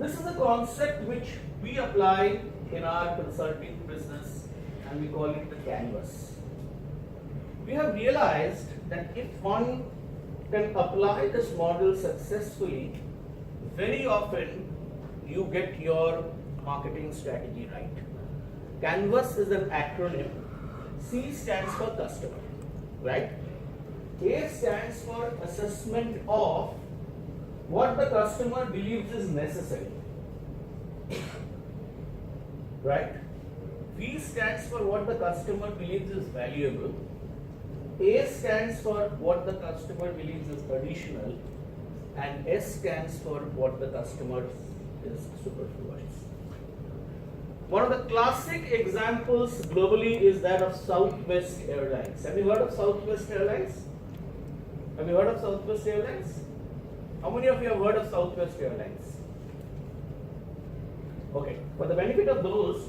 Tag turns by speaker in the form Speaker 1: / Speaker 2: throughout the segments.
Speaker 1: This is a concept which we apply in our consulting business and we call it the canvas. We have realized that if one can apply this model successfully, very often you get your marketing strategy right. Canvas is an acronym. C stands for customer, right? A stands for assessment of what the customer believes is necessary, right? V stands for what the customer believes is valuable. A stands for what the customer believes is additional, and S stands for what the customer is superfluous. One of the classic examples globally is that of Southwest Airlines. Have you heard of Southwest Airlines? Have you heard of Southwest Airlines? How many of you have heard of Southwest Airlines? Okay, for the benefit of those,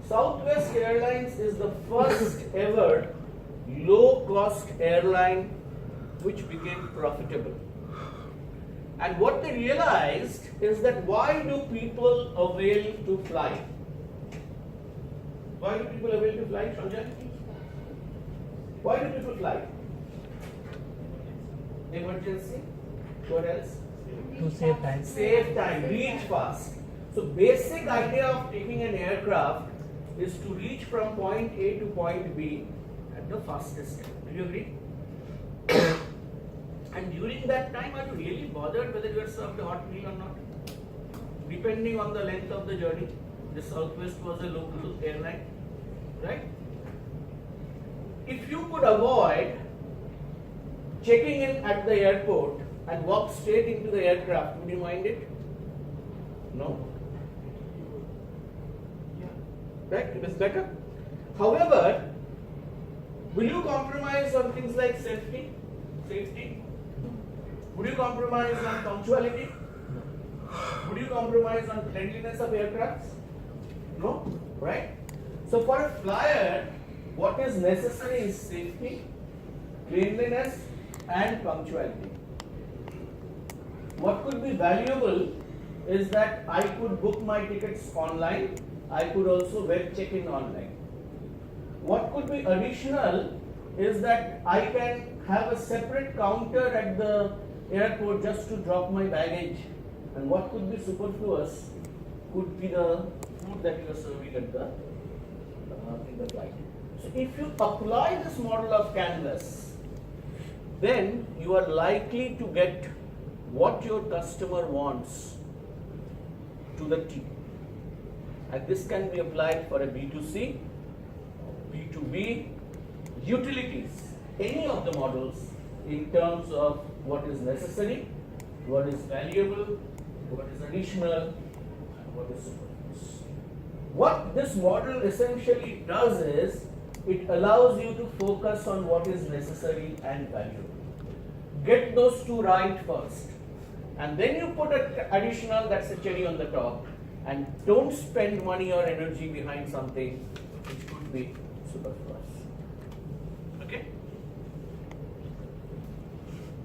Speaker 1: Southwest Airlines is the first ever low-cost airline which became profitable. And what they realized is that why do people avail to fly? Why do people avail to fly, Sanjay? Why do people fly? Emergency. What else?
Speaker 2: To save time.
Speaker 1: Save time, reach fast. So basic idea of taking an aircraft is to reach from point A to point B at the fastest time. Do you agree? And during that time, are you really bothered whether you are served a hot meal or not? Depending on the length of the journey. The Southwest was a local airline, right? If you could avoid checking in at the airport and walk straight into the aircraft, would you mind it? No. Right? It is better. However, will you compromise on things like safety? Would you compromise on punctuality? Would you compromise on cleanliness of aircrafts? No, right? So for a flyer, what is necessary is safety, cleanliness, and punctuality. What could be valuable is that I could book my tickets online. I could also web check in online. What could be additional is that I can have a separate counter at the airport just to drop my baggage. And what could be superfluous could be the food that you are serving at the in the flight. So if you apply this model of canvas, then you are likely to get what your customer wants to the T. And this can be applied for a B2C, B2B, utilities, any of the models in terms of what is necessary, what is valuable, what is additional, and what is superfluous. What this model essentially does is, it allows you to focus on what is necessary and valuable. Get those two right first. And then you put an additional, that's a cherry on the top. And don't spend money or energy behind something which could be superfluous. Okay?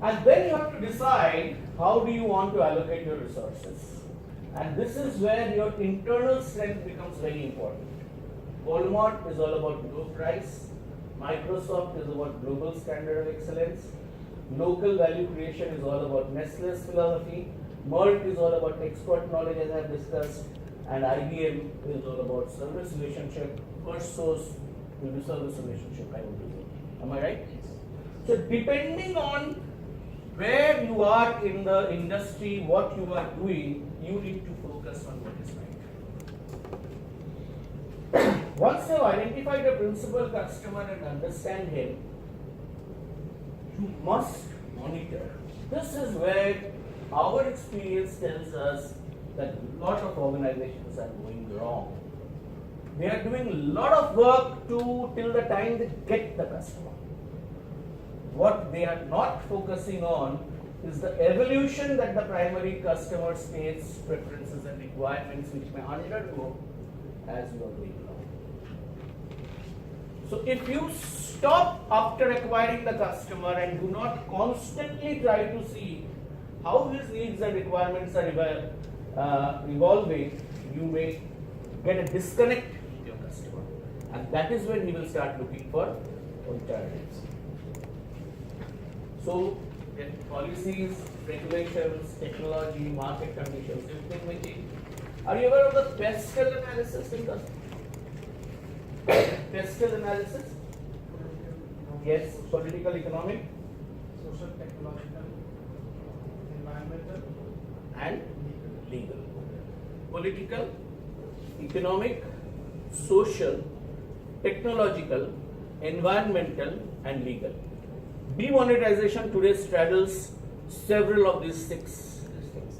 Speaker 1: And then you have to decide how do you want to allocate your resources. And this is where your internal strength becomes very important. Walmart is all about low price. Microsoft is about global standard of excellence. Local value creation is all about Nestle's philosophy. Merck is all about expert knowledge, as I have discussed. And IBM is all about service relationship. First source will be service relationship, I would say. Am I right? So depending on where you are in the industry, what you are doing, you need to focus on what is right. Once you have identified a principal customer and understand him, you must monitor. This is where our experience tells us that a lot of organizations are going wrong. They are doing a lot of work till the time they get the customer. What they are not focusing on is the evolution that the primary customer states, preferences and requirements which may undergo as you are going along. So if you stop after acquiring the customer and do not constantly try to see how his needs and requirements are evolving, you may get a disconnect with your customer, and that is when he will start looking for alternatives. So, then policies, regulations, technology, market conditions, everything may change. Are you aware of the Pestel analysis in the Pestel analysis? Yes, political, economic,
Speaker 2: social, technological, environmental,
Speaker 1: and legal. Political, economic, social, technological, environmental, and legal. Demonetization today straddles several of these six things.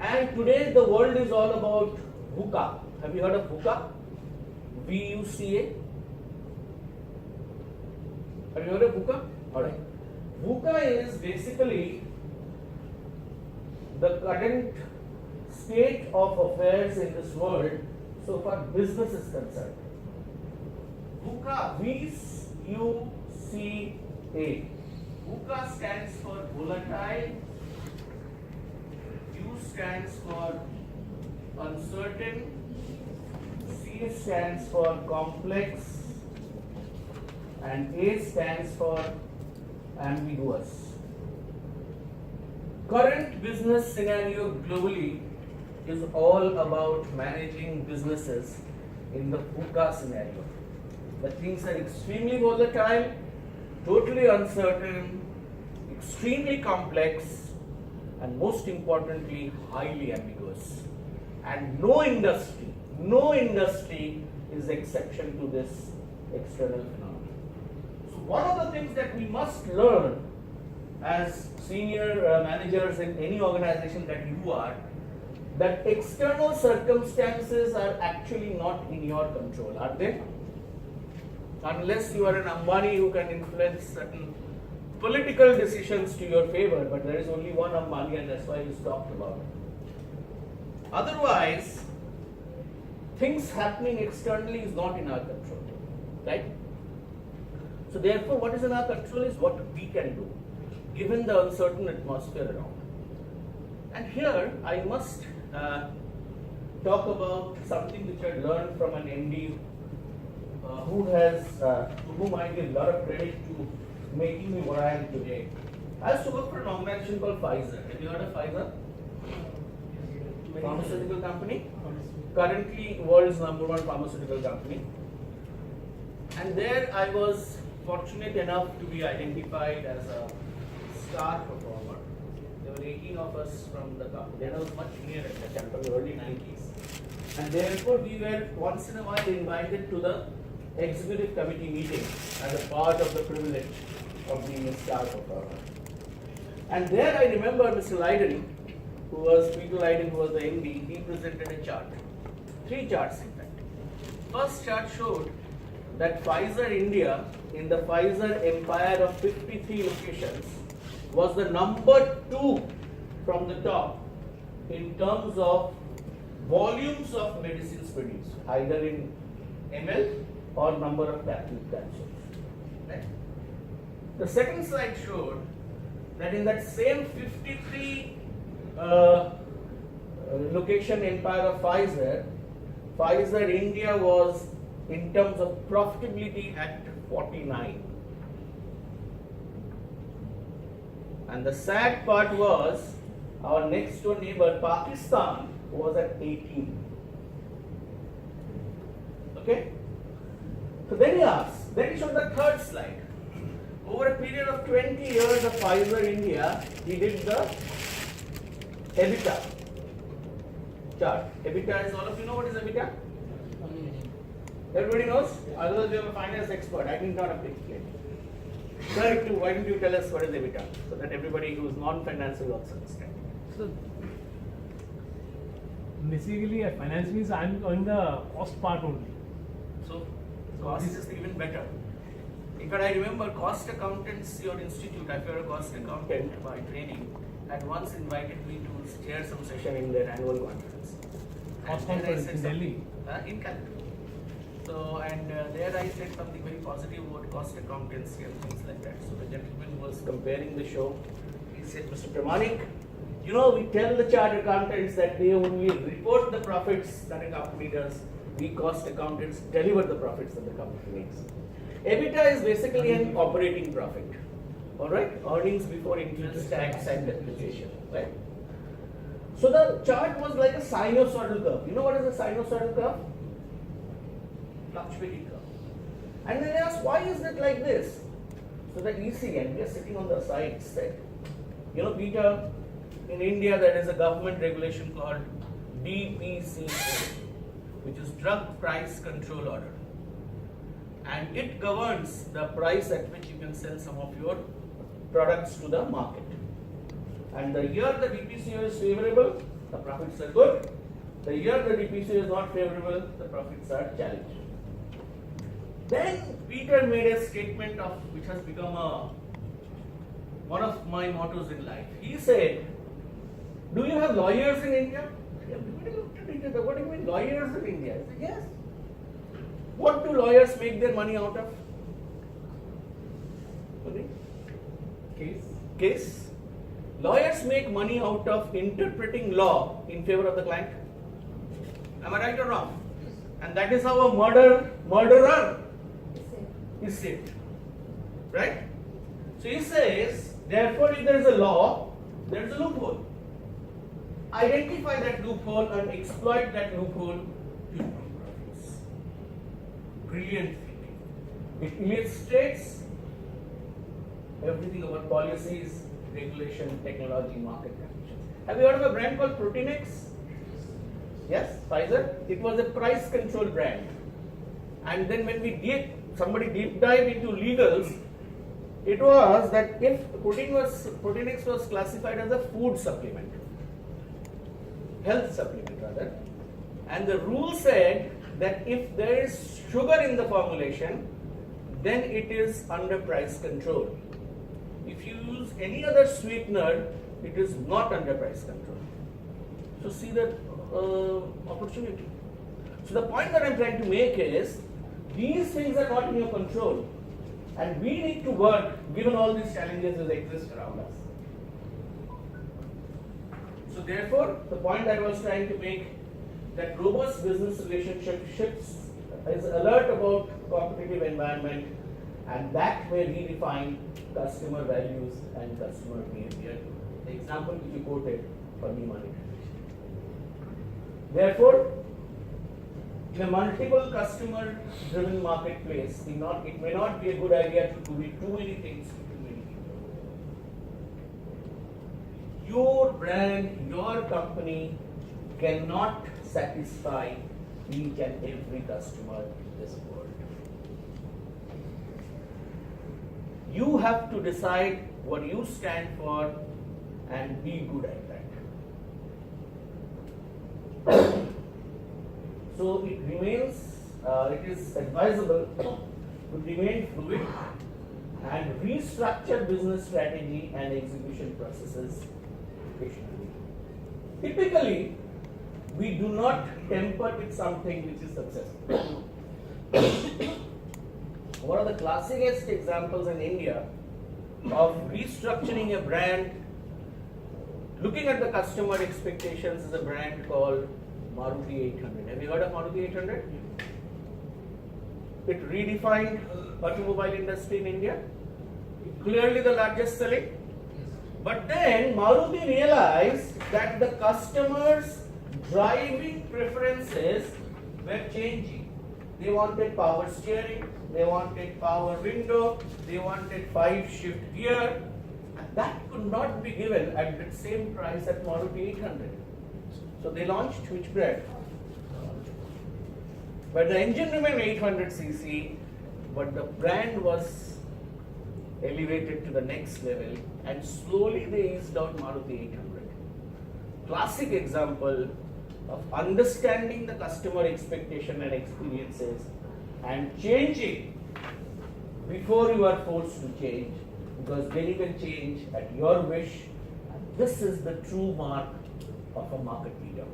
Speaker 1: And today the world is all about VUCA. Have you heard of VUCA? VUCA? Have you heard of VUCA? Alright. VUCA is basically the current state of affairs in this world so far business is concerned. VUCA, V-U-C-A. VUCA stands for volatile, U stands for uncertain, C stands for complex, and A stands for ambiguous. Current business scenario globally is all about managing businesses in the VUCA scenario. The things are extremely volatile, totally uncertain, extremely complex, and most importantly, highly ambiguous. And no industry is exception to this external phenomenon. So one of the things that we must learn as senior managers in any organization that you are, that external circumstances are actually not in your control, are they? Unless you are an Ambani who can influence certain political decisions to your favor, but there is only one Ambani and that's why he's talked about. Otherwise, things happening externally is not in our control, right? So therefore, what is in our control is what we can do, given the uncertain atmosphere around. And here, I must talk about something which I learned from an MD to whom I give a lot of credit to making me what I am today. I used to work for an organization called Pfizer. Have you heard of Pfizer? Pharmaceutical company. Currently, world's #1 pharmaceutical company. And there I was fortunate enough to be identified as a star performer. There were 18 of us from the company. Then I was much near at the time, in the early 90s. And therefore, we were once in a while invited to the executive committee meeting as a part of the privilege of being a star performer. And there I remember Mr. Leiden, Peter Leiden, who was the MD, he presented a chart. 3 charts in fact. First chart showed that Pfizer India, in the Pfizer empire of 53 locations, was the number 2 from the top in terms of volumes of medicines produced, either in ml or number of capsules. Right? The second slide showed that in that same 53 location empire of Pfizer, Pfizer India was in terms of profitability at 49. And the sad part was our next door neighbor Pakistan was at 18. Okay? So then he showed the third slide. Over a period of 20 years of Pfizer India, he did the EBITDA chart. EBITDA is, all of you know what is EBITDA? Everybody knows? Otherwise you are a finance expert. I did not have to explain. Sir, why don't you tell us what is EBITDA, so that everybody who is non-finance will also understand.
Speaker 2: So basically, finance means I'm on the cost part only.
Speaker 1: So cost is even better. In fact, I remember cost accountants, your institute, if you're a cost accountant by training, had once invited me to chair some session in their annual conference.
Speaker 2: Cost conference in Delhi?
Speaker 1: In Calcutta. So, and there I said something very positive about cost accountancy and things like that. So the gentleman was comparing the show. He said, Mr. Pramanik, You know, we tell the chartered accountants that they only report the profits that a company does. We cost accountants deliver the profits that the company makes. EBITDA is basically an operating profit. Alright? Earnings before interest, tax, and depreciation. Right? So the chart was like a sinusoidal curve. You know what is a sinusoidal curve? Fluctuating curve. And then they asked, why is it like this? So the EC, and we are sitting on the side, said, you know, Peter, in India there is a government regulation called DPCO, which is Drug Price Control Order. And it governs the price at which you can sell some of your products to the market. And the year the DPCO is favorable, the profits are good. The year the DPCO is not favorable, the profits are challenged. Then Peter made a statement of which has become one of my mottos in life. He said, do you have lawyers in India? Everybody looked at India. What do you mean lawyers in India? I said, yes. What do lawyers make their money out of? Money? Case. Lawyers make money out of interpreting law in favor of the client. Am I right or wrong? And that is how a murderer is saved. Right? So he says, therefore, if there is a law, there is a loophole. Identify that loophole and exploit that loophole to improve profits. Brilliant thinking. It illustrates everything about policies, regulation, technology, market conditions. Have you heard of a brand called Protenex? Yes, Pfizer. It was a price control brand. And then when somebody deep dive into legals, it was that if Protenex was classified as a food supplement, health supplement rather, and the rule said that if there is sugar in the formulation, then it is under price control. If you use any other sweetener, it is not under price control. So see the opportunity. So the point that I'm trying to make is, these things are not in your control, and we need to work given all these challenges that exist around us. So therefore, the point that I was trying to make, that robust business relationships is alert about competitive environment, and that may redefine customer values and customer behavior. The example which you quoted for demonetization. Therefore, in a multiple customer driven marketplace, it may not be a good idea to do too many things to too many people. Your brand, your company cannot satisfy each and every customer in this world. You have to decide what you stand for and be good at that. So it is advisable to remain fluid and restructure business strategy and execution processes occasionally. Typically, we do not temper with something which is successful. One of the classiest examples in India of restructuring a brand, looking at the customer expectations, is a brand called Maruti 800. Have you heard of Maruti 800? It redefined automobile industry in India. Clearly the largest selling. But then Maruti realized that the customers' driving preferences were changing. They wanted power steering, they wanted power window, they wanted 5-shift gear, and that could not be given at the same price at Maruti 800. So they launched which brand? But the engine remained 800cc, but the brand was elevated to the next level, and slowly they eased out Maruti 800. Classic example of understanding the customer expectation and experiences and changing before you are forced to change, because then you can change at your wish, and this is the true mark of a market leader.